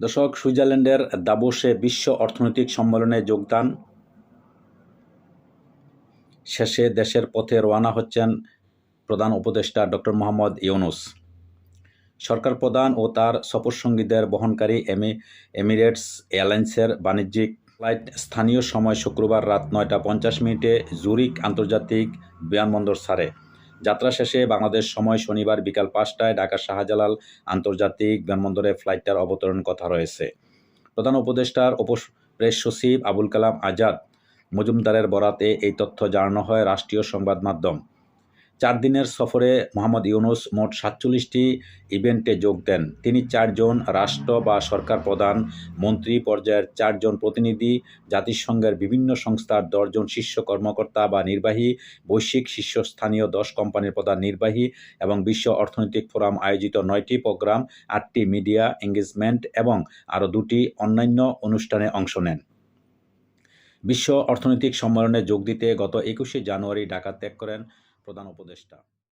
দর্শক, সুইজারল্যান্ডের দাভোসে বিশ্ব অর্থনৈতিক সম্মেলনে যোগদান শেষে দেশের পথে রওনা হচ্ছেন প্রধান উপদেষ্টা ডক্টর মোহাম্মদ ইউনূস। সরকার প্রধান ও তার সফরসঙ্গীদের বহনকারী এমিরেটস এয়ারলাইন্সের বাণিজ্যিক ফ্লাইট স্থানীয় সময় শুক্রবার রাত 9টা 50 মিনিটে জুরিক আন্তর্জাতিক বিমানবন্দর ছাড়ে। যাত্রা শেষে বাংলাদেশ সময় শনিবার বিকাল 5টায় ঢাকা শাহজালাল আন্তর্জাতিক বিমানবন্দরে ফ্লাইটটার অবতরণ কথা রয়েছে। প্রধান উপদেষ্টার প্রেস সচিব আবুল কালাম আজাদ মজুমদারের বরাতে এই তথ্য জানানো হয় রাষ্ট্রীয় সংবাদ মাধ্যম। 4 দিনের সফরে মোহাম্মদ ইউনূস মোট 47টি ইভেন্টে যোগ দেন। তিনি 4 জন রাষ্ট্র বা সরকার প্রধান, মন্ত্রী পর্যায়ের 4 জন প্রতিনিধি, জাতিসংঘের বিভিন্ন সংস্থার 10 জন শীর্ষ কর্মকর্তা বা নির্বাহী, বৈশ্বিক শীর্ষস্থানীয় 10 কোম্পানির প্রধান নির্বাহী এবং বিশ্ব অর্থনৈতিক ফোরাম আয়োজিত 9টি প্রোগ্রাম, 8টি মিডিয়া এঙ্গেজমেন্ট এবং আরও 2টি অন্যান্য অনুষ্ঠানে অংশ নেন। বিশ্ব অর্থনৈতিক সম্মেলনে যোগ দিতে গত 21শে জানুয়ারি ঢাকা ত্যাগ করেন প্রধান উপদেষ্টা।